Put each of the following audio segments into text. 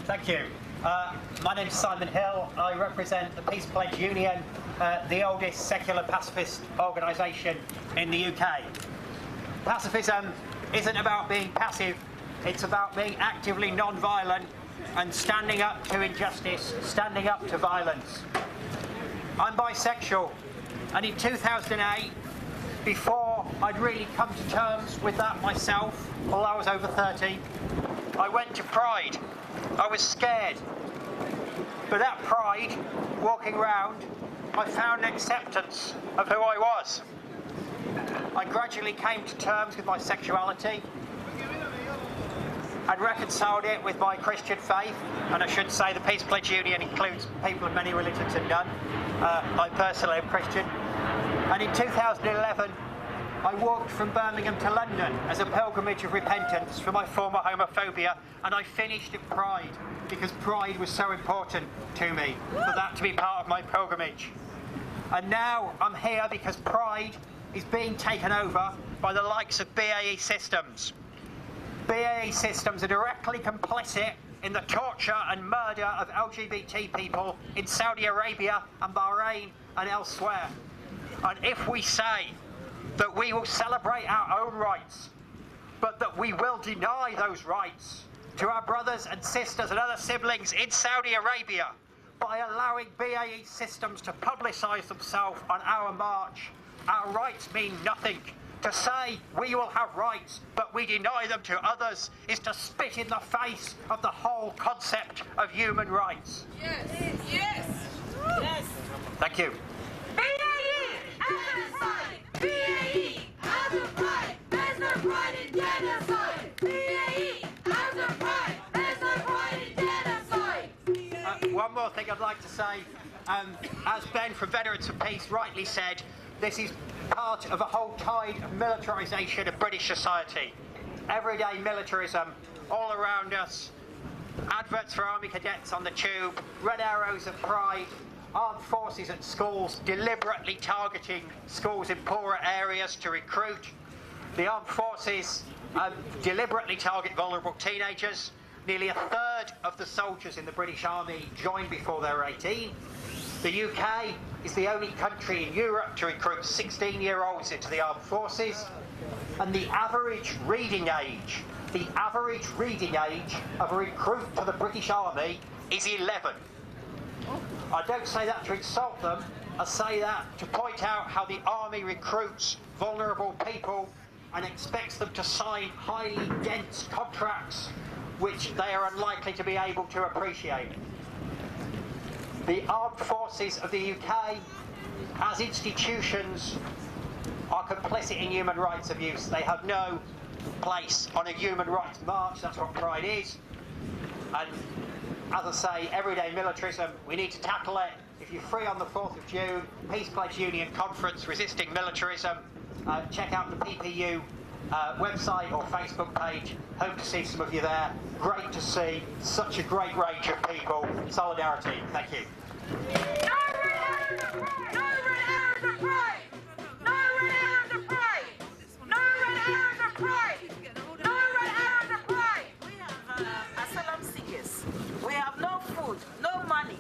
Thank you. My name's Simon Hill. I represent the Peace Pledge Union, the oldest secular pacifist organisation in the UK. Pacifism isn't about being passive, it's about being actively non-violent and standing up to injustice, standing up to violence. I'm bisexual, and in 2008, before I'd really come to terms with that myself, although I was over 30, I went to Pride. I was scared. But at Pride, walking around, I found an acceptance of who I was. I gradually came to terms with my sexuality and reconciled it with my Christian faith. And I should say the Peace Pledge Union includes people of many religions and none. I personally am Christian. And in 2011, I walked from Birmingham to London as a pilgrimage of repentance for my former homophobia, and I finished at Pride because Pride was so important to me for that to be part of my pilgrimage. And now I'm here because Pride is being taken over by the likes of BAE Systems. BAE Systems are directly complicit in the torture and murder of LGBT people in Saudi Arabia and Bahrain and elsewhere. And if we say that we will celebrate our own rights, but that we will deny those rights to our brothers and sisters and other siblings in Saudi Arabia by allowing BAE Systems to publicise themselves on our march, our rights mean nothing. To say we will have rights, but we deny them to others, is to spit in the face of the whole concept of human rights. Yes, yes, yes. Thank you. BAE, genocide! BAE, out of pride! There's no pride in genocide! BAE, out of pride! There's no pride in genocide! One more thing I'd like to say. As Ben from Veterans for Peace rightly said, this is part of a whole tide of militarisation of British society. Everyday militarism all around us. Adverts for army cadets on the tube, red arrows at Pride, armed forces at schools deliberately targeting schools in poorer areas to recruit. The armed forces deliberately target vulnerable teenagers. Nearly a third of the soldiers in the British Army joined before they were 18. The UK is the only country in Europe to recruit 16-year-olds into the armed forces. And the average reading age of a recruit to the British Army is 11. I don't say that to insult them, I say that to point out how the Army recruits vulnerable people and expects them to sign highly dense contracts which they are unlikely to be able to appreciate. The armed forces of the UK, as institutions, are complicit in human rights abuse. They have no place on a human rights march. That's what Pride is. And as I say, everyday militarism, we need to tackle it. If you're free on the 4th of June, Peace Pledge Union Conference, Resisting Militarism, check out the PPU website or Facebook page. Hope to see some of you there. Great to see such a great range of people. Solidarity. Thank you. No red arrows of pride! No red arrows of pride! No red arrows of pride! No red arrows of pride! No red arrows of pride! We have asylum seekers. We have no food, no money.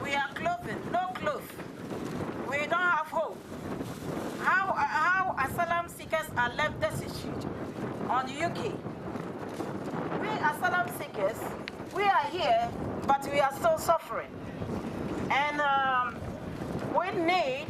We are clothing, no clothes. We don't have hope. How asylum seekers are left destitute on the UK? We asylum seekers, we are here, but we are still suffering. And we need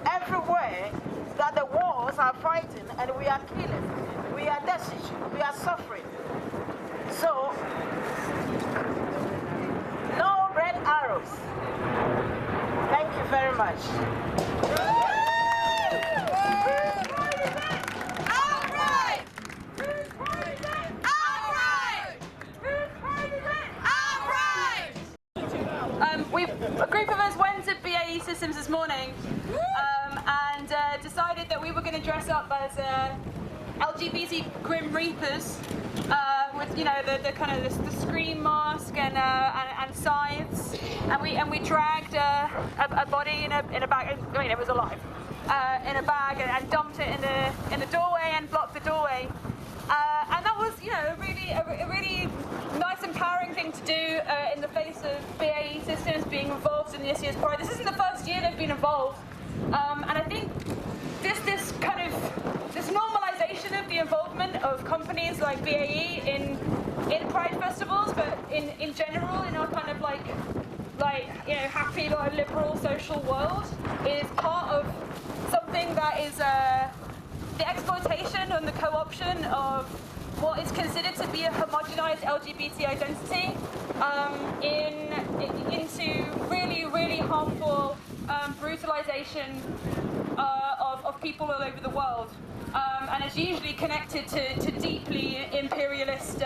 everywhere that the wars are fighting and we are killing. We are destitute, we are suffering. So, no red arrows. Thank you very much. A group of us went to BAE Systems this morning and decided that we were going to dress up as LGBT Grim Reapers with, you know, the kind of the scream mask and scythes, and we dragged a body in a bag. I mean, it was alive in a bag and dumped it in the doorway and blocked the doorway. And that was, you know, a really nice and empowering thing to do in the face of BAE Systems being involved in this year's Pride. This isn't the first year they've been involved, and I think this normalization of the involvement of companies like BAE in Pride festivals, but in general in our kind of like happy liberal social world is part of something that is the exploitation and the co-option of what is considered to be a homogenized LGBT identity into really, really harmful brutalization of people all over the world. And it's usually connected to deeply imperialist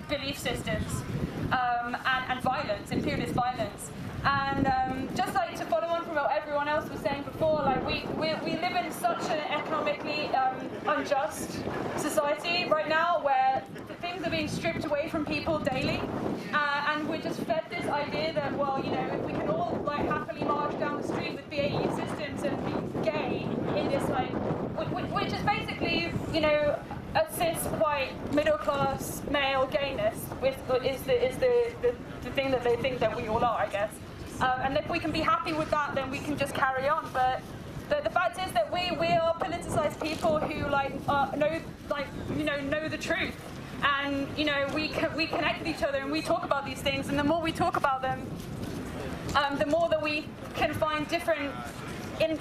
belief systems and violence, imperialist violence. And just like to follow on from what everyone else was saying before, like we live in such an economically unjust society right now where things are being stripped away from people daily, and we're just fed this idea that, well, if we can all like happily march down the street with BAE Systems and be gay in this which is basically a cis white middle class male gayness is the thing that they think that we all are, I guess. And if we can be happy with that, then we can just carry on. But the fact is that we are politicized people who know the truth, and we connect with each other and we talk about these things. And the more we talk about them, the more that we can find different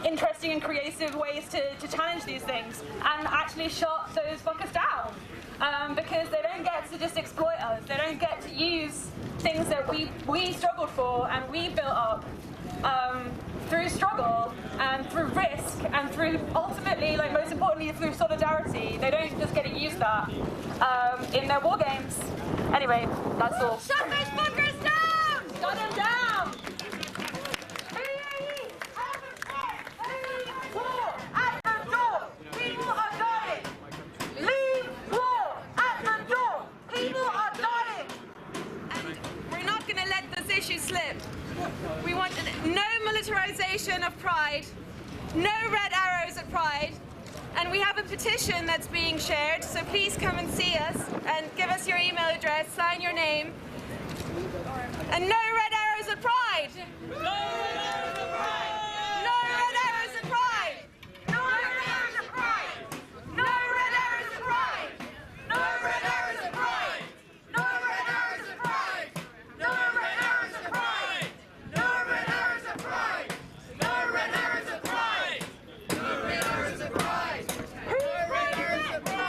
interesting and creative ways to challenge these things and actually shut those fuckers down, because they don't get to just exploit us. They don't get to use things that we struggled for and we built up through struggle and through risk and through ultimately, most importantly, through solidarity. They don't just get to use that in their war games. Anyway, that's all. Shut those fuckers down! Shut them down! Slip. We want no militarization of Pride, no red arrows at Pride, and we have a petition that's being shared, so please come and see us and give us your email address, sign your name, and no red arrows at Pride! No red arrows at Pride! No red arrows at Pride! No red arrows at Pride! No red arrows at Pride! No red arrows at Pride! No red arrows at Pride! No red arrows at Pride! No red arrows at Pride! No red arrows at Pride! No red arrows at Pride! Whose pride is it?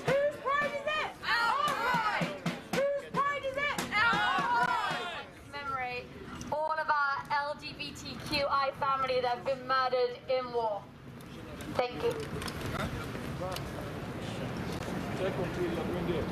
Whose pride is it? Our pride! Whose pride is it? Our pride! Commemorate all of our LGBTQI family that have been murdered in war. Thank you. Over there.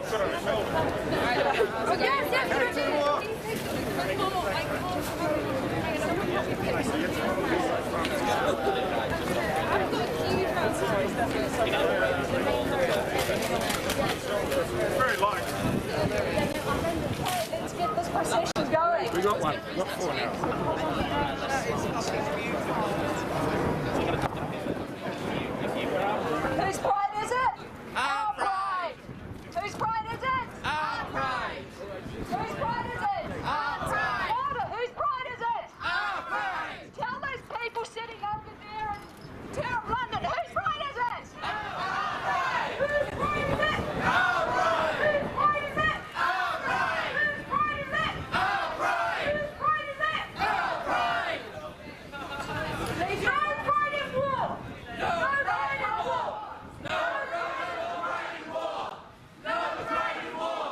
Very light. Let's get this procession going. We got one. We've got 4 now. Whose pride is it? Our pride. Whose pride is it? Our pride. Whose pride is it? Our pride. Louder, whose pride is it? Our pride. Tell those people sitting over there in town London, whose pride is it? Our pride. Whose pride is it? Our pride. Whose pride is it? Our pride. Whose pride is it? Our pride. Whose pride is it? Our pride. There's no pride in war. No pride in war. No pride in war. No pride in war.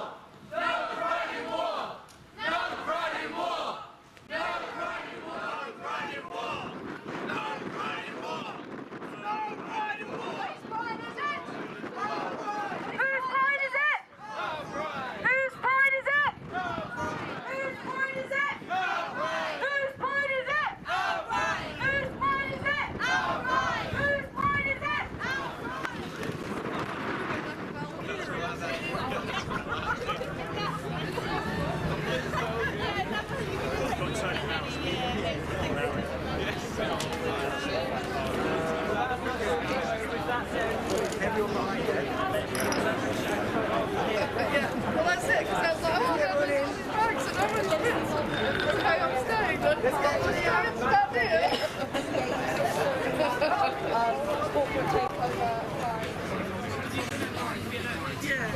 No pride in war. No pride in war. No pride in war. No pride in war. No pride in war. No pride in war. Whose pride is it? Our pride. Whose pride is it? Our pride. Whose pride is it? Our pride. Whose pride is it? Our pride. Whose pride is it? Our pride. Whose pride is it? Our pride. Whose pride is it? Well, that's it, because that's like, oh, everybody's bags and everything. Okay, I'm staying, but it's not really stand here. Corporate takeover. Yeah.